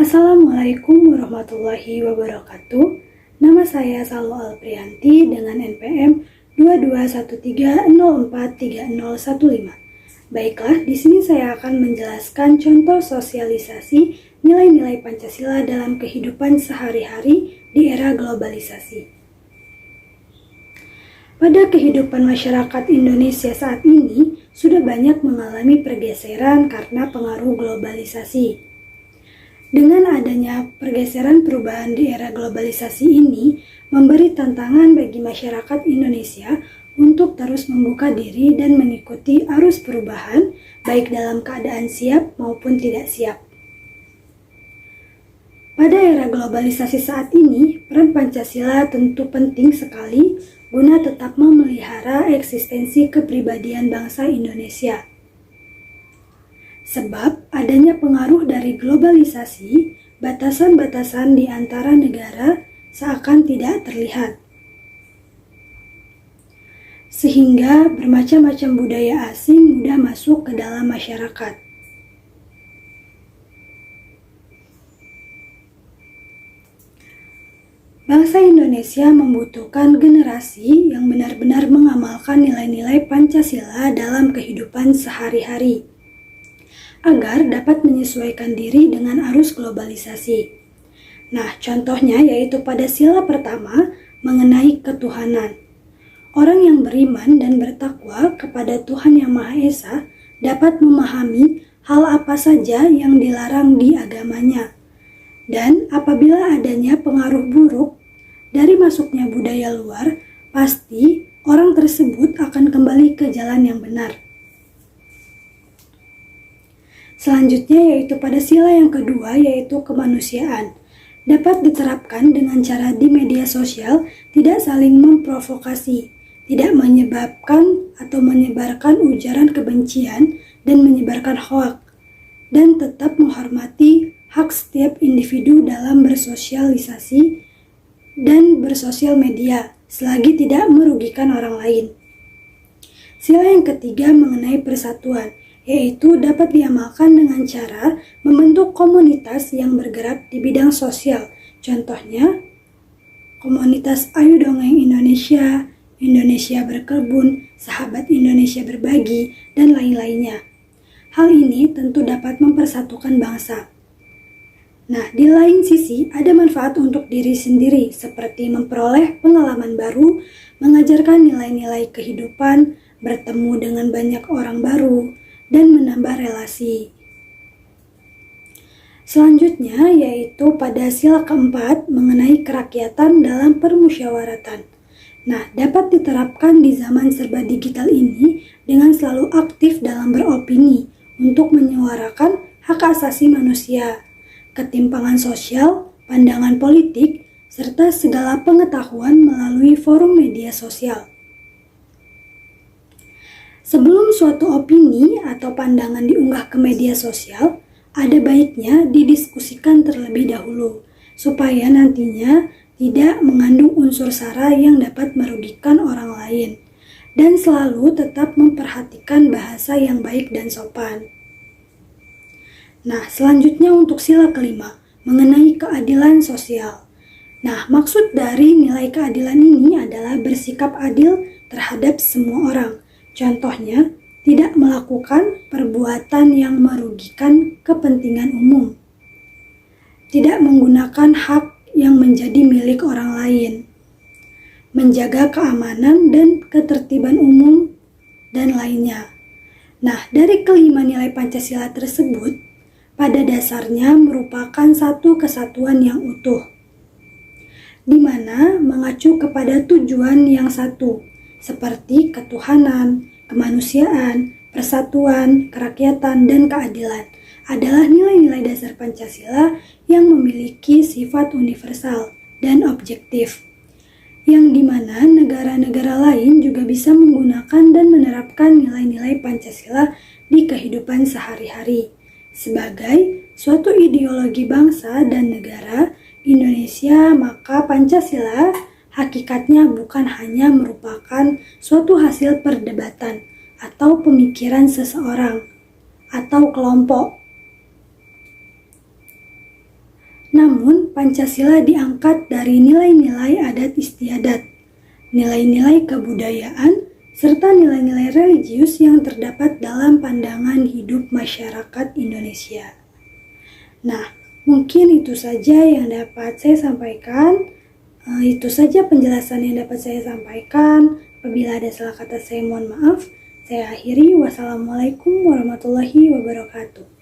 Assalamualaikum warahmatullahi wabarakatuh. Nama saya Salwa Alprianti dengan NPM 2213043015. Baiklah, di sini saya akan menjelaskan contoh sosialisasi nilai-nilai Pancasila dalam kehidupan sehari-hari di era globalisasi. Pada kehidupan masyarakat Indonesia saat ini, sudah banyak mengalami pergeseran karena pengaruh globalisasi. Dengan adanya pergeseran perubahan di era globalisasi ini, memberi tantangan bagi masyarakat Indonesia untuk terus membuka diri dan mengikuti arus perubahan, baik dalam keadaan siap maupun tidak siap. Pada era globalisasi saat ini, peran Pancasila tentu penting sekali guna tetap memelihara eksistensi kepribadian bangsa Indonesia. Sebab adanya pengaruh dari globalisasi, batasan-batasan di antara negara seakan tidak terlihat. Sehingga bermacam-macam budaya asing mudah masuk ke dalam masyarakat. Bangsa Indonesia membutuhkan generasi yang benar-benar mengamalkan nilai-nilai Pancasila dalam kehidupan sehari-hari, agar dapat menyesuaikan diri dengan arus globalisasi. Nah, contohnya yaitu pada sila pertama mengenai ketuhanan. Orang yang beriman dan bertakwa kepada Tuhan Yang Maha Esa dapat memahami hal apa saja yang dilarang di agamanya. Dan apabila adanya pengaruh buruk dari masuknya budaya luar, pasti orang tersebut akan kembali ke jalan yang benar. Selanjutnya yaitu pada sila yang kedua yaitu kemanusiaan. Dapat diterapkan dengan cara di media sosial tidak saling memprovokasi, tidak menyebabkan atau menyebarkan ujaran kebencian dan menyebarkan hoaks, dan tetap menghormati hak setiap individu dalam bersosialisasi dan bersosial media selagi tidak merugikan orang lain. Sila yang ketiga mengenai persatuan, yaitu dapat diamalkan dengan cara membentuk komunitas yang bergerak di bidang sosial. Contohnya, komunitas Ayu Dongeng Indonesia, Indonesia Berkebun, Sahabat Indonesia Berbagi, dan lain-lainnya. Hal ini tentu dapat mempersatukan bangsa. Nah, di lain sisi ada manfaat untuk diri sendiri seperti memperoleh pengalaman baru, mengajarkan nilai-nilai kehidupan, bertemu dengan banyak orang baru, dan menambah relasi. Selanjutnya yaitu pada sila keempat mengenai kerakyatan dalam permusyawaratan. Nah, dapat diterapkan di zaman serba digital ini dengan selalu aktif dalam beropini untuk menyuarakan hak asasi manusia, ketimpangan sosial, pandangan politik, serta segala pengetahuan melalui forum media sosial. Sebelum suatu opini atau pandangan diunggah ke media sosial, ada baiknya didiskusikan terlebih dahulu, supaya nantinya tidak mengandung unsur sara yang dapat merugikan orang lain, dan selalu tetap memperhatikan bahasa yang baik dan sopan. Nah, selanjutnya untuk sila kelima, mengenai keadilan sosial. Nah, maksud dari nilai keadilan ini adalah bersikap adil terhadap semua orang. Contohnya, tidak melakukan perbuatan yang merugikan kepentingan umum, tidak menggunakan hak yang menjadi milik orang lain, menjaga keamanan dan ketertiban umum, dan lainnya. Nah, dari kelima nilai Pancasila tersebut, pada dasarnya merupakan satu kesatuan yang utuh, di mana mengacu kepada tujuan yang satu, seperti ketuhanan, kemanusiaan, persatuan, kerakyatan, dan keadilan adalah nilai-nilai dasar Pancasila yang memiliki sifat universal dan objektif, yang dimana negara-negara lain juga bisa menggunakan dan menerapkan nilai-nilai Pancasila di kehidupan sehari-hari. Sebagai suatu ideologi bangsa dan negara Indonesia, maka Pancasila hakikatnya bukan hanya merupakan suatu hasil perdebatan atau pemikiran seseorang atau kelompok, Namun, Pancasila diangkat dari nilai-nilai adat istiadat, nilai-nilai kebudayaan, serta nilai-nilai religius yang terdapat dalam pandangan hidup masyarakat Indonesia. Nah, mungkin itu saja yang dapat saya sampaikan. Itu saja penjelasan yang dapat saya sampaikan. Apabila ada salah kata saya mohon maaf. Saya akhiri. Wassalamualaikum warahmatullahi wabarakatuh.